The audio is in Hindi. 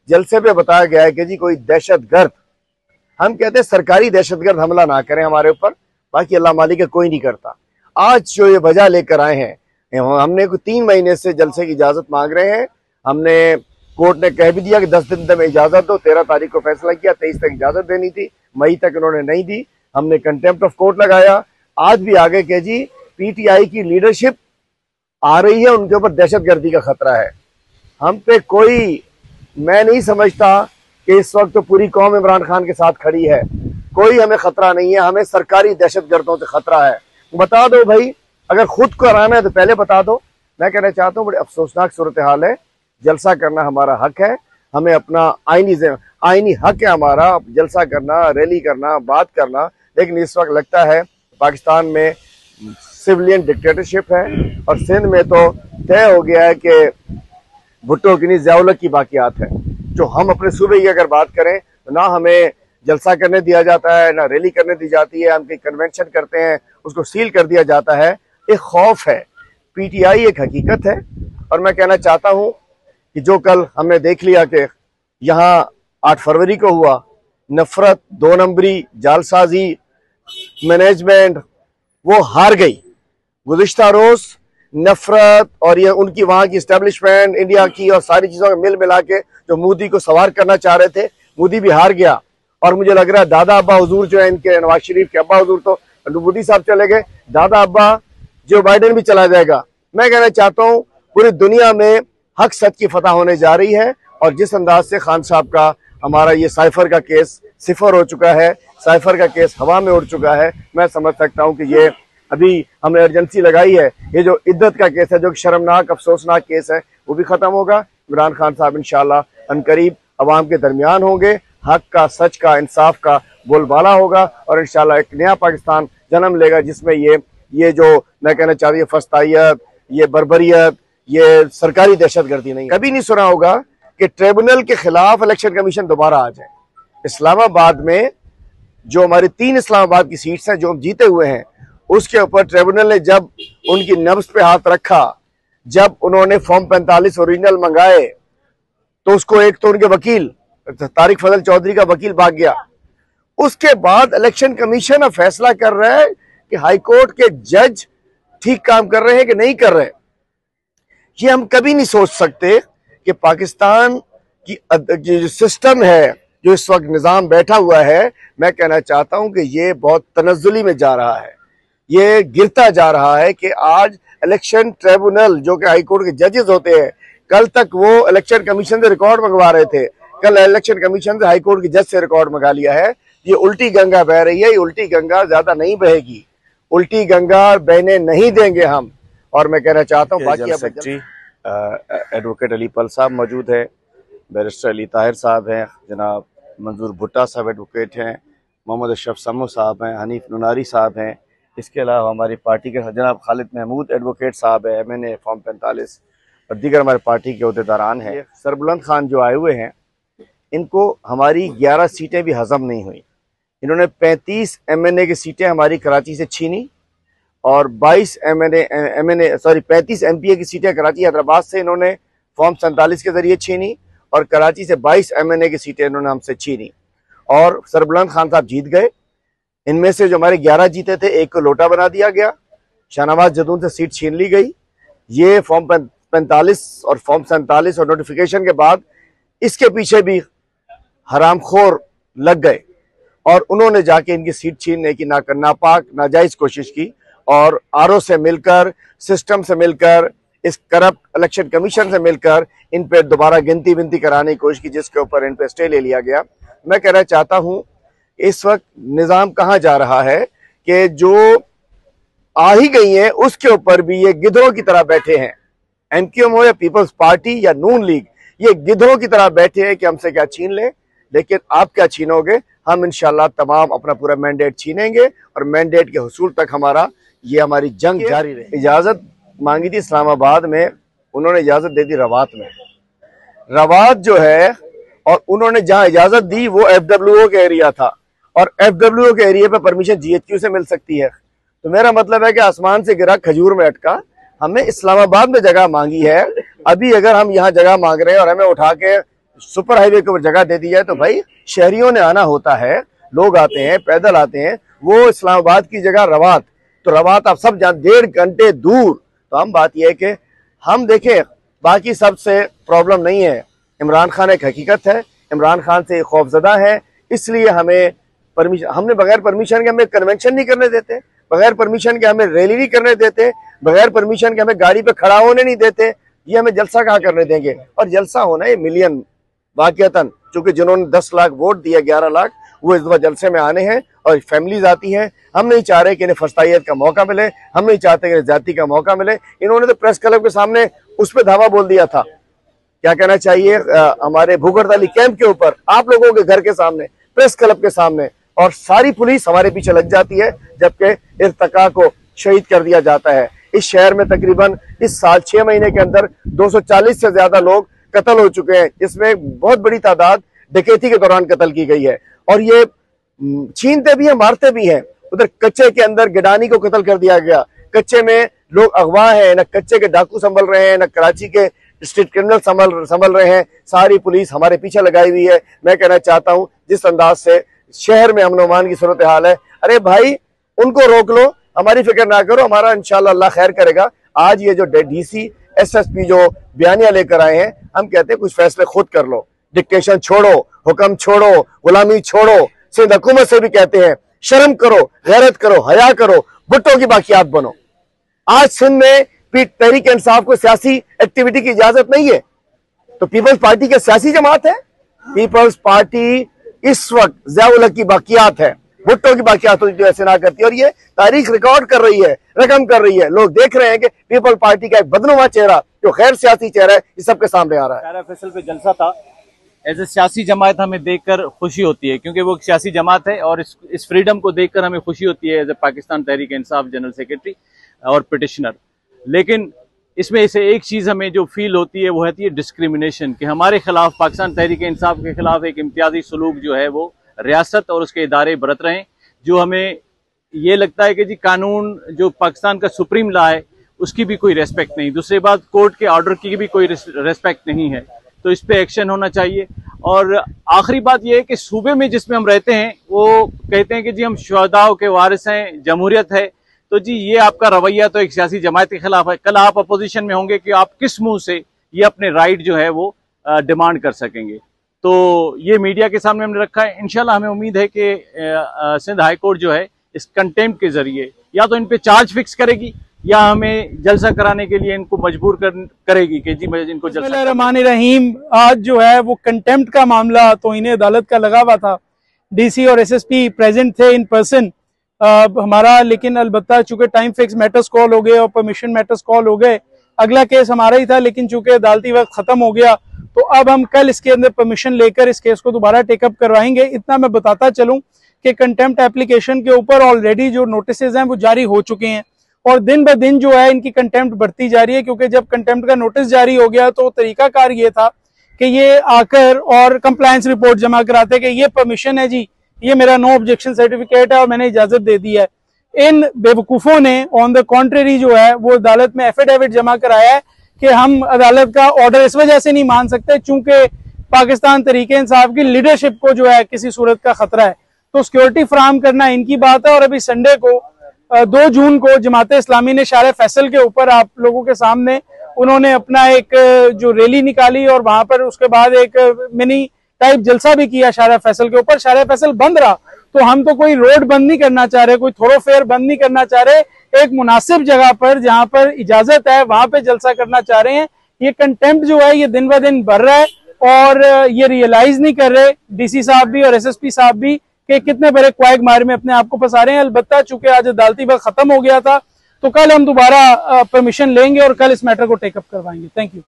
जलसे पे बताया गया है कि जी कोई दहशतगर्द, हम कहते हैं सरकारी दहशतगर्द हमला ना करें हमारे ऊपर, बाकी अल्लाह मालिक है कोई नहीं करता। आज जो ये वजह लेकर आए हैं, हमने 3 महीने से जलसे की इजाजत मांग रहे हैं। हमने कोर्ट ने कह भी दिया कि 10 दिन तक में इजाजत दो, 13 तारीख को फैसला किया, 23 तक इजाजत देनी थी, मई तक उन्होंने नहीं दी। हमने कंटेम्प्ट ऑफ कोर्ट लगाया। आज भी आगे के जी पीटीआई की लीडरशिप आ रही है, उनके ऊपर दहशतगर्दी का खतरा है। हम पे कोई, मैं नहीं समझता कि इस वक्त तो पूरी कौम इमरान खान के साथ खड़ी है, कोई हमें खतरा नहीं है, हमें सरकारी दहशतगर्दों से खतरा है। बता दो भाई, अगर खुद को हराना है तो पहले बता दो। मैं कहना चाहता हूँ बड़ी अफसोसनाक सूरत हाल है। जलसा करना हमारा हक है, हमें अपना आईनी हक है हमारा जलसा करना, रैली करना, बात करना। लेकिन इस वक्त लगता है पाकिस्तान में सिविलियन डिक्टेटरशिप है और सिंध में तो तय हो गया है कि भुट्टो की नहीं ज़ियाउल की बाकियात है। जो हम अपने सूबे की अगर बात करें तो ना हमें जलसा करने दिया जाता है, ना रैली करने दी जाती है। हम कहीं कन्वेंशन करते हैं, उसको सील कर दिया जाता है। एक खौफ है। पीटीआई एक हकीकत है। और मैं कहना चाहता हूं कि जो कल हमने देख लिया कि यहाँ 8 फरवरी को हुआ, नफरत, 2 नंबरी, जालसाजी, मैनेजमेंट, वो हार गई। गुज़िश्ता रोज नफरत और ये उनकी वहां की इस्टेब्लिशमेंट इंडिया की और सारी चीजों में मिल मिला के जो मोदी को सवार करना चाह रहे थे, मोदी भी हार गया। और मुझे लग रहा है दादा अब्बा हुजूर जो है इनके, नवाज शरीफ के अब्बा हुजूर तो मोदी साहब चले गए, दादा अब्बा जो बाइडेन भी चला जाएगा। मैं कहना चाहता हूँ पूरी दुनिया में हक सच की फतह होने जा रही है। और जिस अंदाज से खान साहब का हमारा ये साइफर का केस सिफर हो चुका है, साइफर का केस हवा में उड़ चुका है, मैं समझ सकता हूँ कि ये अभी हमने अर्जेंसी लगाई है। ये जो इद्दत का केस है, जो शर्मनाक अफसोसनाक केस है, वो भी खत्म होगा। इमरान खान साहब इंशाल्लाह अनकरीब अवाम के दरमियान होंगे, हक का, सच का, इंसाफ का बोलबाला होगा और इंशाल्लाह एक नया पाकिस्तान जन्म लेगा जिसमें ये जो मैं कहना चाहती हूँ फस्तायत, ये बर्बरियत, ये सरकारी दहशतगर्दी नहीं। कभी नहीं सुना होगा कि ट्रिब्यूनल के खिलाफ इलेक्शन कमीशन दोबारा आ जाए। इस्लामाबाद में जो हमारी 3 इस्लामाबाद की सीट्स हैं जो हम जीते हुए हैं, उसके ऊपर ट्रिब्यूनल ने जब उनकी नब्ज पे हाथ रखा, जब उन्होंने फॉर्म 45 ओरिजिनल मंगाए, तो उसको एक तो उनके वकील तारिक फजल चौधरी का वकील भाग गया। उसके बाद इलेक्शन कमीशन अब फैसला कर रहा है कि हाईकोर्ट के जज ठीक काम कर रहे हैं कि नहीं कर रहे। ये हम कभी नहीं सोच सकते कि पाकिस्तान की जो सिस्टम है, जो इस वक्त निजाम बैठा हुआ है, मैं कहना चाहता हूं कि ये बहुत तनज़्ज़ुली में जा रहा है, ये गिरता जा रहा है। कि आज इलेक्शन ट्रिब्यूनल जो कि हाईकोर्ट के जजेस होते हैं, कल तक वो इलेक्शन कमीशन से रिकॉर्ड मंगवा रहे थे, कल इलेक्शन कमीशन से हाईकोर्ट के जज से रिकॉर्ड मंगा लिया है। ये उल्टी गंगा बह रही है। ये उल्टी गंगा ज्यादा नहीं बहेगी, उल्टी गंगा बहने नहीं देंगे हम। और मैं कहना चाहता हूँ बाकी सेक्रेटरी एडवोकेट अली पल साहब मौजूद है, बैरिस्टर अली ताहिर साहब हैं, जनाब मंजूर भुट्टा साहब एडवोकेट हैं, मोहम्मद अशरफ समू साहब हैं, हनीफ नुनारी साहब हैं। इसके अलावा हमारी पार्टी के जनाब खालिद महमूद एडवोकेट साहब है, MNA फॉर्म 45 और दीगर हमारे पार्टी के अहदेदारान हैं। सरबुलंद खान जो आए हुए हैं, इनको हमारी 11 सीटें भी हजम नहीं हुई। इन्होंने 35 MNA की सीटें हमारी कराची से छीनी और 22 35 MPA की सीटें कराची हैदराबाद से इन्होंने फॉर्म 47 के जरिए छीनी और कराची से 22 MNA की सीटें इन्होंने हमसे छीनी और सरबुलंद खान साहब जीत गए। इनमें से जो हमारे 11 जीते थे, एक को लोटा बना दिया गया, शाहनवाज जदून से सीट छीन ली गई। ये फॉर्म 45 और फॉर्म 47 और नोटिफिकेशन के बाद इसके पीछे भी हरामखोर लग गए और उन्होंने जाके इनकी सीट छीनने की नापाक नाजायज कोशिश की और RO से मिलकर, सिस्टम से मिलकर, इस करप्ट इलेक्शन कमीशन से मिलकर इन पे दोबारा गिनती विनती कराने की कोशिश की, जिसके ऊपर इन पे स्टे ले लिया गया। मैं कहना चाहता हूं इस वक्त निजाम कहां जा रहा है कि जो आ ही गई है उसके ऊपर भी ये गिधों की तरह बैठे हैं। MQM हो या पीपल्स पार्टी या नून लीग, ये गिधों की तरह बैठे हैं कि हमसे क्या छीन ले। लेकिन आप क्या छीनोगे? हम इंशाल्लाह तमाम अपना पूरा मैंडेट छीनेंगे और मैंडेट के हुसूल तक हमारी जंग जारी रहे। इजाजत मांगी थी इस्लामाबाद में, उन्होंने इजाजत दे दी रवात में। रवात जो है, और उन्होंने जहां इजाजत दी वो FWO के एरिया था और FWO के एरिया पे परमिशन GHQ से मिल सकती है। तो मेरा मतलब है कि आसमान से गिरा खजूर में अटका। हमें इस्लामाबाद में जगह मांगी है। अभी अगर हम यहाँ जगह मांग रहे हैं और हमें उठा के सुपर हाईवे के ऊपर जगह दे दी जाए तो भाई शहरियों ने आना होता है, लोग आते हैं, पैदल आते हैं। वो इस्लामाबाद की जगह रवात, तो रवात आप सब जान 1.5 घंटे दूर। तो हम बात यह है कि हम देखें, बाकी सबसे प्रॉब्लम नहीं है। इमरान खान एक हकीकत है, इमरान खान से खौफजदा है, इसलिए हमें परमिशन, हमने बगैर परमिशन के हमें कन्वेंशन नहीं करने देते, बगैर परमिशन के हमें रैली नहीं करने देते, बगैर परमिशन के हमें गाड़ी पे खड़ा होने नहीं देते। ये हमें जलसा कहाँ करने देंगे? और जलसा होना है मिलियन वाकईतन, क्योंकि जिन्होंने 10 लाख वोट दिया, 11 लाख, वो इस दफा जलसे में आने हैं और फैमिलीज आती हैं। हम नहीं चाह रहे कि इन्हें फस्तायत का मौका मिले, हम नहीं चाहते कि इन्हें ज्यादती का मौका मिले। इन्होंने तो प्रेस क्लब के सामने उस पर धावा बोल दिया था, क्या कहना चाहिए, हमारे भूगर्द अली कैंप के ऊपर, आप लोगों के घर के सामने, प्रेस क्लब के सामने, और सारी पुलिस हमारे पीछे लग जाती है, जबकि इर्तका को शहीद कर दिया जाता है। इस शहर में तकरीबन इस साल 6 महीने के अंदर 240 से ज्यादा लोग कत्ल हो चुके हैं, जिसमें बहुत बड़ी तादाद डकैती के दौरान कत्ल की गई है। और ये छीनते भी हैं, मारते भी हैं। उधर कच्चे के अंदर गिडानी को कत्ल कर दिया गया, कच्चे में लोग अगवा हैं, न कच्चे के डाकू संभल रहे हैं, न कराची के स्ट्रीट क्रिमिनल संभल रहे हैं। सारी पुलिस हमारे पीछे लगाई हुई है। मैं कहना चाहता हूं, जिस अंदाज से शहर में अमन अमान की सूरत हाल है, अरे भाई उनको रोक लो, हमारी फिक्र ना करो, हमारा इंशाल्लाह अल्लाह खैर करेगा। आज ये जो डीसी एसएसपी जो बयानिया लेकर आए हैं, हम कहते हैं कुछ फैसले खुद कर लो, डिक्टेशन छोड़ो, हुक्म छोड़ो, गुलामी छोड़ो। सिंध हुकूमत से भी कहते हैं शर्म करो, गैरत करो, हया करो, भुट्टो की बाकियात बनो। आज सिंध में तहरीक इंसाफ को सियासी एक्टिविटी की इजाजत नहीं है, तो पीपल्स पार्टी के सियासी जमात है। पीपल्स पार्टी इस वक्त ज़िया-उल हक की बाकियात है, भुट्टो की बाकियात होती तो ऐसे ना करती। और ये तारीख रिकॉर्ड कर रही है, रकम कर रही है। लोग देख रहे हैं कि पीपल पार्टी का एक बदनुमा चेहरा, जो गैर सियासी चेहरा है, इस सबके सामने आ रहा है। शारा फैसल पे जलसा था, एज ए सियासी जमात हमें देखकर खुशी होती है, क्योंकि वो एक सियासी जमात है और इस फ्रीडम को देखकर हमें खुशी होती है as a Pakistan Tehreek Insaf general secretary और पिटिशनर। लेकिन इसमें से एक चीज़ हमें जो फील होती है वो होती है डिस्क्रिमिनेशन, कि हमारे खिलाफ, पाकिस्तान तहरीक इंसाफ के खिलाफ एक इम्तियाजी सलूक जो है वो रियासत और उसके इदारे बरत रहे हैं, जो हमें ये लगता है कि जी कानून जो पाकिस्तान का सुप्रीम लॉ है उसकी भी कोई रेस्पेक्ट नहीं, दूसरी बात कोर्ट के ऑर्डर की भी कोई रेस्पेक्ट नहीं है। तो इस पे एक्शन होना चाहिए। और आखिरी बात यह है कि सूबे में जिसमें हम रहते हैं वो कहते हैं कि जी हम शुहदाओं के वारिस हैं, जमहूरियत है, तो जी ये आपका रवैया तो एक सियासी जमात के खिलाफ है। कल आप अपोजिशन में होंगे कि आप किस मुंह से ये अपने राइट जो है वो डिमांड कर सकेंगे। तो ये मीडिया के सामने हमने रखा है। इंशाल्लाह हमें उम्मीद है कि सिंध हाई कोर्ट जो है इस कंटेम्प्ट के जरिए या तो इन पे चार्ज फिक्स करेगी या हमें जलसा कराने के लिए इनको मजबूर करेगी कि जी मैं इनको जलसा। रहमान रहीम, आज जो है वो कंटेम्प्ट का मामला तो इन्हें अदालत का लगा हुआ था, डीसी और एसएसपी प्रेजेंट थे इन पर्सन हमारा, लेकिन अलबत्ता चूंकि टाइम फिक्स मैटर्स कॉल हो गए और परमिशन मैटर्स कॉल हो गए, अगला केस हमारा ही था, लेकिन चूंकि अदालती वक्त खत्म हो गया तो अब हम कल इसके अंदर परमिशन लेकर इस केस को दोबारा टेकअप करवाएंगे। इतना मैं बताता चलूं कि कंटेम्प्ट एप्लीकेशन के ऊपर ऑलरेडी जो नोटिसेज हैं वो जारी हो चुके हैं और दिन ब दिन जो है इनकी कंटेम्प्ट बढ़ती जा रही है, क्योंकि जब कंटेम्प्ट का नोटिस जारी हो गया तो तरीकाकार ये था कि ये आकर और कंप्लायंस रिपोर्ट जमा कराते कि ये परमिशन है जी, ये मेरा नो ऑब्जेक्शन सर्टिफिकेट है और मैंने इजाजत दे दी है। इन बेवकूफों ने ऑन द कॉन्ट्रेरी जो है वो अदालत में एफिडेविट जमा कराया है कि हम अदालत का ऑर्डर इस वजह से नहीं मान सकते चूंकि पाकिस्तान तरीके इंसाफ की लीडरशिप को जो है किसी सूरत का खतरा है। तो सिक्योरिटी फराहम करना इनकी बात है। और अभी संडे को 2 जून को जमात इस्लामी ने शारा फैसल के ऊपर आप लोगों के सामने उन्होंने अपना एक जो रैली निकाली और वहां पर उसके बाद एक मिनी टाइप जलसा भी किया शारा फैसल के ऊपर। शारा फैसल बंद रहा, तो हम तो कोई रोड बंद नहीं करना चाह रहे, कोई थोरोफेयर बंद नहीं करना चाह रहे, एक मुनासिब जगह पर जहां पर इजाजत है वहां पे जलसा करना चाह रहे हैं। ये कंटेम्प्ट जो है ये दिन ब दिन बढ़ रहा है और ये रियलाइज नहीं कर रहे डीसी साहब भी और एसएसपी साहब भी कि कितने बड़े क्वाइक मार में अपने आप को फंसा रहे हैं। अलबत्ता चूंकि आज अदालती वक्त खत्म हो गया था तो कल हम दोबारा परमिशन लेंगे और कल इस मैटर को टेकअप करवाएंगे। Thank you.